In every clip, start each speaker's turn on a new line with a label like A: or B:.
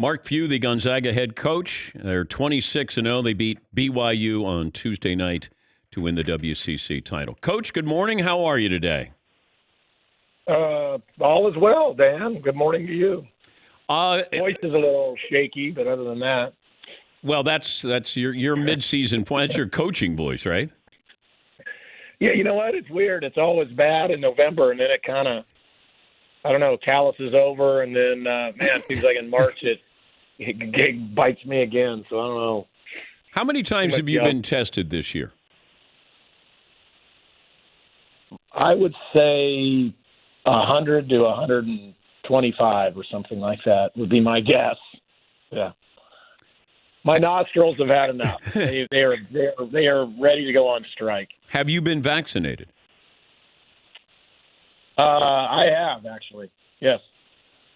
A: Mark Few, the Gonzaga head coach. They're 26-0. They beat BYU on Tuesday night to win the WCC title. Coach, good morning. How are you today?
B: All is well, Dan. Good morning to you.
A: Voice
B: is a little shaky, but other than that.
A: Well, that's your mid-season point. That's your coaching voice, right?
B: Yeah, you know what? It's weird. It's always bad in November, and then it kind of, I don't know, calluses over, and then, it seems like in March it bites me again, so I don't know.
A: How many times have you been tested this year?
B: I would say 100 to 125 or something like that would be my guess. Yeah. My nostrils have had enough. They are ready to go on strike.
A: Have you been vaccinated?
B: I have, actually. Yes.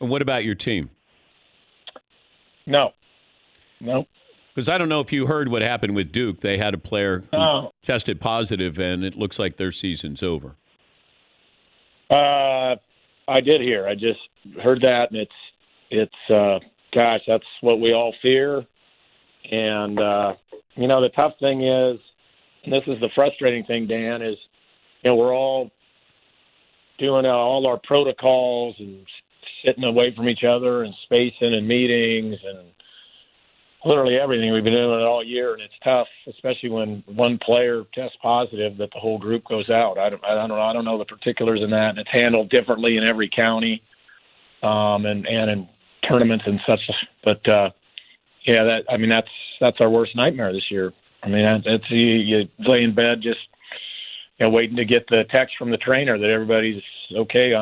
A: And what about your team?
B: No.
A: Because I don't know if you heard what happened with Duke. They had a player who tested positive, and it looks like their season's over.
B: I did hear. I just heard that, and it's gosh, that's what we all fear. And, the tough thing is, and this is the frustrating thing, Dan, is, we're all doing all our protocols and sitting away from each other and spacing and meetings and literally everything. We've been doing it all year, and it's tough, especially when one player tests positive, that the whole group goes out. I don't know the particulars in that, and it's handled differently in every county, and in tournaments and such. But that's our worst nightmare this year. I mean, it's you lay in bed just waiting to get the text from the trainer that everybody's okay,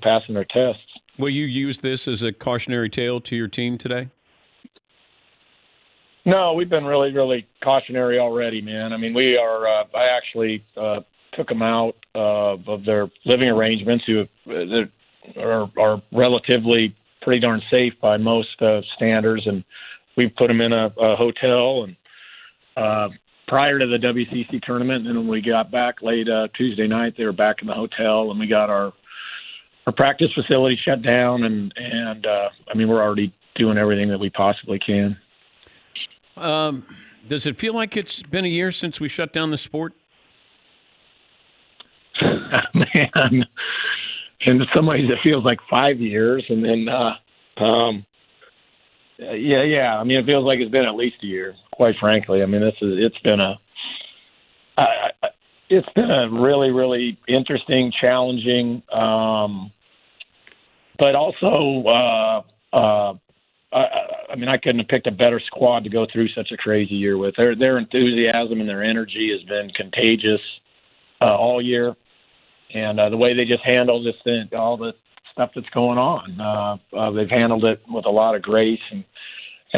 B: passing their tests.
A: Will you use this as a cautionary tale to your team today?
B: No, we've been really, really cautionary already, man. I mean, we are. I actually took them out of their living arrangements, that are relatively pretty darn safe by most standards, and we put them in a hotel. And prior to the WCC tournament, and then when we got back late Tuesday night, they were back in the hotel, and we got our practice facility shut down, and we're already doing everything that we possibly can.
A: Does it feel like it's been a year since we shut down the sport?
B: Man, in some ways it feels like 5 years, and then I mean, it feels like it's been at least a year, quite frankly. I mean, it's been a really, really interesting, challenging, but also I couldn't have picked a better squad to go through such a crazy year with. Their enthusiasm and their energy has been contagious all year, and the way they just handle this thing, all the stuff that's going on, they've handled it with a lot of grace, and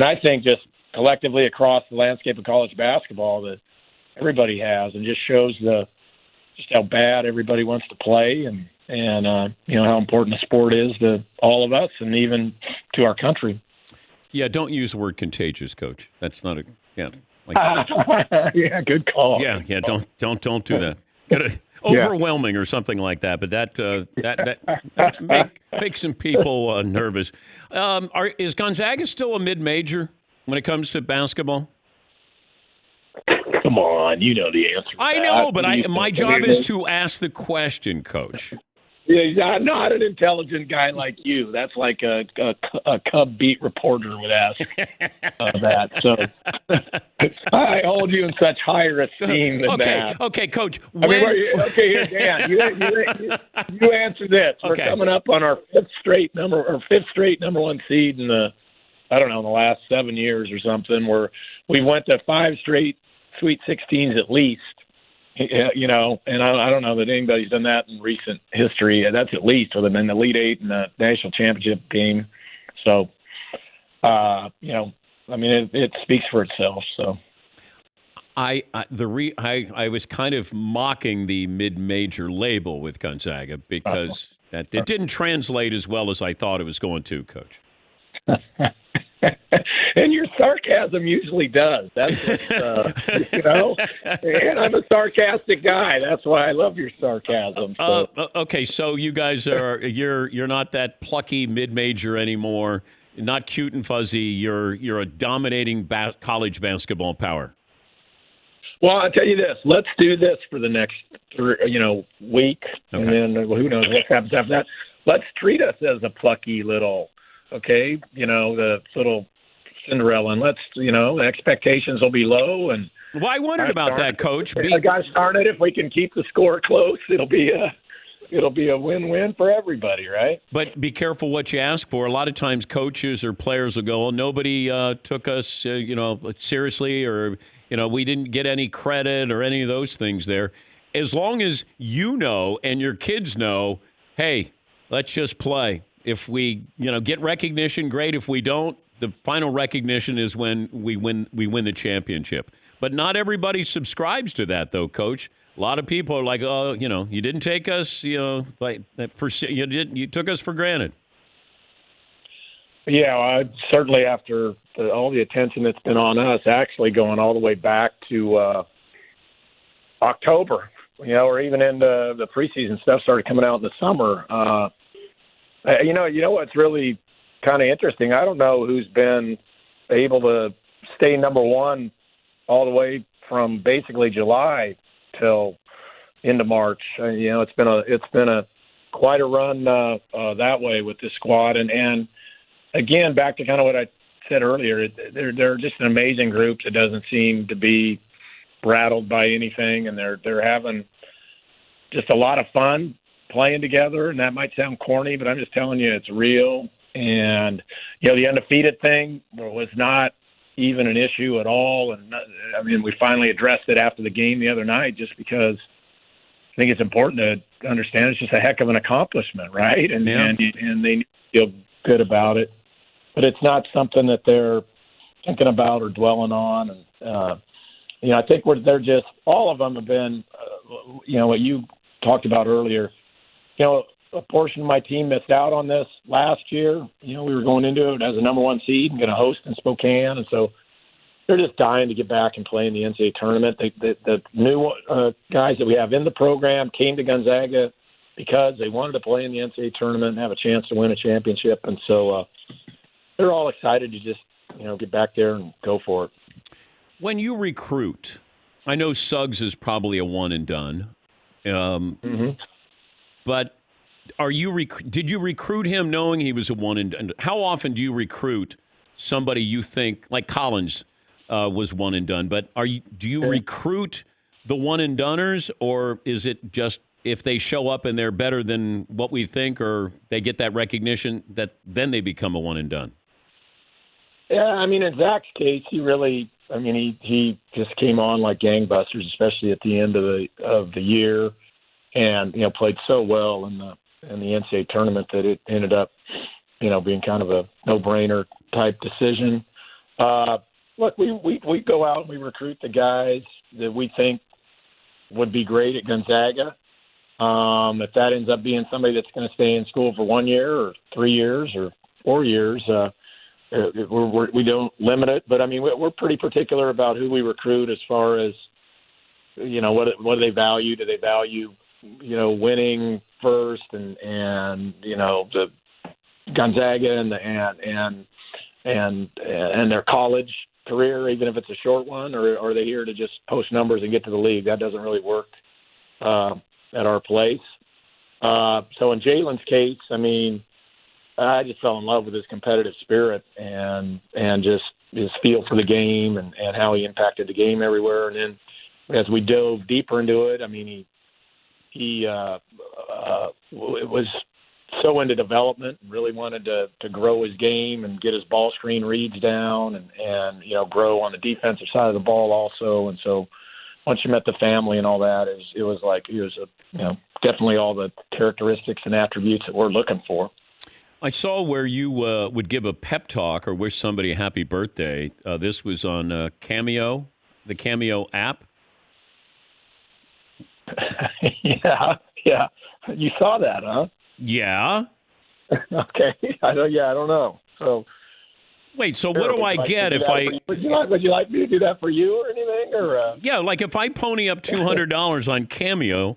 B: I think just collectively across the landscape of college basketball that everybody has, and just shows just how bad everybody wants to play, and how important the sport is to all of us, and even to our country.
A: Yeah, don't use the word contagious, Coach. That's not yeah,
B: good call.
A: Yeah, don't do that. Get it overwhelming or something like that. But that makes some people nervous. Is Gonzaga still a mid-major when it comes to basketball?
B: Come on, you know the answer.
A: I know, but my job is to ask the question, Coach.
B: Yeah, I'm not an intelligent guy like you. That's like a Cub beat reporter would ask that. So I hold you in such higher esteem than that.
A: Okay, Coach.
B: Here, Dan. You answer this. We're coming up on our fifth straight number one seed in the last 7 years or something. Where we went to 5 straight Sweet 16s at least. And I don't know that anybody's done that in recent history. That's at least with them in the Elite Eight and the national championship game. So, it speaks for itself. So,
A: I was kind of mocking the mid-major label with Gonzaga because that it didn't translate as well as I thought it was going to, Coach.
B: And your sarcasm usually does. That's and I'm a sarcastic guy. That's why I love your sarcasm. So.
A: Okay, so you guys you're not that plucky mid-major anymore. not cute and fuzzy. You're a dominating college basketball power.
B: Well, I'll tell you this. Let's do this for the next week,
A: Okay.
B: and then who knows what happens after that. Let's treat us as a plucky little, the little Cinderella, and let's, the expectations will be low. And
A: Well, I wondered about that, Coach.
B: Gosh darn it, if we can keep the score close, it'll be a win-win for everybody, right?
A: But be careful what you ask for. A lot of times coaches or players will go, well, nobody took us, seriously, or, we didn't get any credit or any of those things there. As long as you know and your kids know, hey, let's just play. If we, get recognition, great. If we don't, the final recognition is when we win the championship. But not everybody subscribes to that, though, Coach. A lot of people are like, oh, you didn't take us, you took us for granted.
B: Yeah, certainly after all the attention that's been on us, actually going all the way back to October, or even into the preseason stuff started coming out in the summer. What's really kind of interesting? I don't know who's been able to stay number one all the way from basically July till into March. It's been a quite a run that way with this squad, and again, back to kind of what I said earlier, they're just an amazing group that doesn't seem to be rattled by anything, and they're having just a lot of fun playing together. And that might sound corny, but I'm just telling you, it's real. And the undefeated thing was not even an issue at all. And we finally addressed it after the game the other night, just because I think it's important to understand it's just a heck of an accomplishment, right? And they feel good about it, but it's not something that they're thinking about or dwelling on. And I think they're just, all of them have been, what you talked about earlier. A portion of my team missed out on this last year. We were going into it as a number one seed and going to host in Spokane, and so they're just dying to get back and play in the NCAA tournament. The new guys that we have in the program came to Gonzaga because they wanted to play in the NCAA tournament and have a chance to win a championship, and so they're all excited to just get back there and go for it.
A: When you recruit, I know Suggs is probably a one and done, but did you recruit him knowing he was a one and done? How often do you recruit somebody you think, like Collins was one and done, but do you recruit the one and doners, or is it just if they show up and they're better than what we think, or they get that recognition, that then they become a one and done?
B: Yeah, in Zach's case, he just came on like gangbusters, especially at the end of the year, and played so well in the NCAA tournament that it ended up being kind of a no-brainer type decision. Look, we go out and we recruit the guys that we think would be great at Gonzaga. If that ends up being somebody that's going to stay in school for 1 year or 3 years or 4 years, we don't limit it. But we're pretty particular about who we recruit as far as what do they value? Do they value winning first and the Gonzaga and their college career, even if it's a short one, or are they here to just post numbers and get to the league? That doesn't really work at our place. So in Jalen's case, I just fell in love with his competitive spirit and just his feel for the game and how he impacted the game everywhere. And then as we dove deeper into it, he was so into development and really wanted to grow his game and get his ball screen reads down and grow on the defensive side of the ball also. And so once you met the family and all that, it was like he was definitely all the characteristics and attributes that we're looking for.
A: I saw where you would give a pep talk or wish somebody a happy birthday. This was on Cameo, the Cameo app. Yeah. You saw that, huh?
B: Yeah. Okay. I don't know. So.
A: Wait. So what do I get if I?
B: Would you like me to do that for you or anything? Or
A: yeah, like if I pony up $200 on Cameo,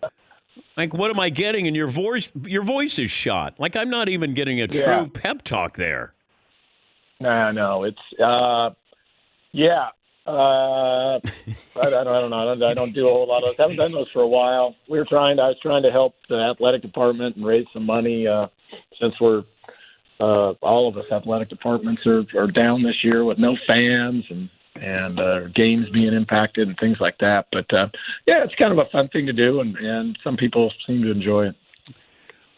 A: like what am I getting? And your voice is shot. Like I'm not even getting a true pep talk there.
B: No, it's yeah. I don't know. I don't do a whole lot of those. I haven't done those for a while. I was trying to help the athletic department and raise some money since we're all of us athletic departments are down this year with no fans and games being impacted and things like that. But yeah, it's kind of a fun thing to do, and some people seem to enjoy it.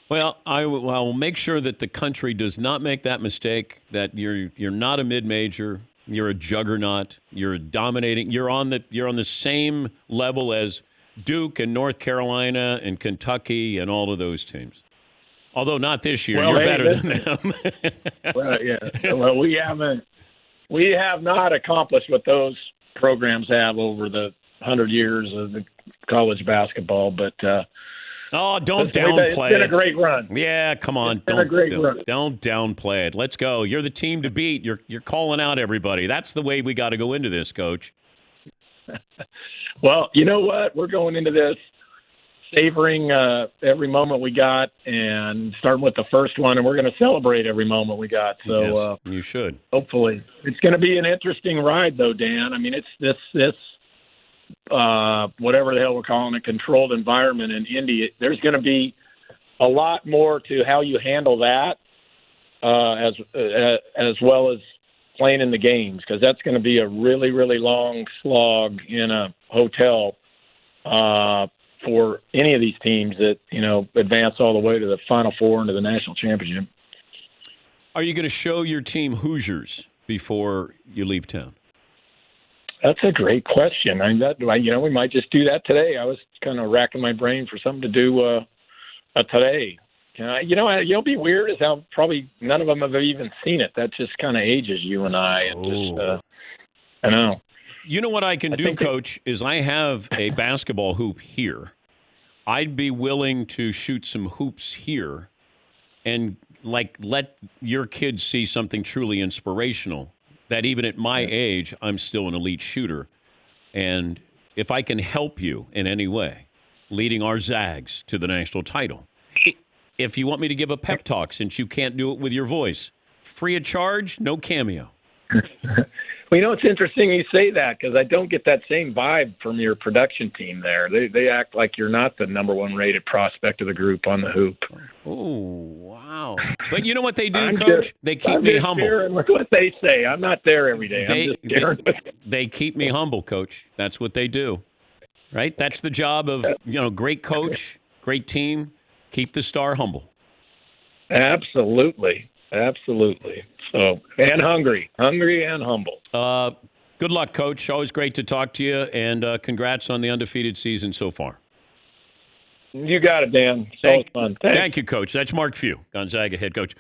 A: Well, I will make sure that the country does not make that mistake. That you're not a mid-major. You're a juggernaut. You're dominating. You're on the same level as Duke and North Carolina and Kentucky and all of those teams. Although not this year.
B: Well,
A: you're better than them.
B: Well, yeah. Well, we have not accomplished what those programs have over the 100 years of the college basketball, but
A: don't downplay it.
B: It's been a great run.
A: Yeah, come on. Don't downplay it. Let's go. You're the team to beat. You're calling out everybody. That's the way we got to go into this, Coach.
B: Well, you know what? We're going into this savoring every moment we got and starting with the first one, and we're going to celebrate every moment we got. So
A: yes, you should.
B: Hopefully. It's going to be an interesting ride, though, Dan. I mean, it's this whatever the hell we're calling it, controlled environment in Indy. There's going to be a lot more to how you handle that as well as playing in the games, because that's going to be a really, really long slog in a hotel for any of these teams that, advance all the way to the Final Four and to the national championship.
A: Are you going to show your team Hoosiers before you leave town?
B: That's a great question. We might just do that today. I was kind of racking my brain for something to do today. You'll be weird as how probably none of them have even seen it. That just kind of ages you and I. I know.
A: You know what I can do, Coach, is I have a basketball hoop here. I'd be willing to shoot some hoops here and let your kids see something truly inspirational, that even at my age, I'm still an elite shooter. And if I can help you in any way, leading our Zags to the national title, if you want me to give a pep talk, since you can't do it with your voice, free of charge, no cameo.
B: Well, it's interesting you say that, because I don't get that same vibe from your production team there. They act like you're not the number one rated prospect of the group on the hoop.
A: Oh, wow. But you know what they do, Coach? They keep me humble.
B: I'm with what they say. I'm not there every day.
A: They keep me humble, Coach. That's what they do, right? That's the job of, great coach, great team. Keep the star humble.
B: Absolutely. So, and hungry and humble.
A: Good luck, Coach. Always great to talk to you, and congrats on the undefeated season so far.
B: You got it, Dan. It's always fun. Thanks.
A: Thank you, Coach. That's Mark Few, Gonzaga head coach.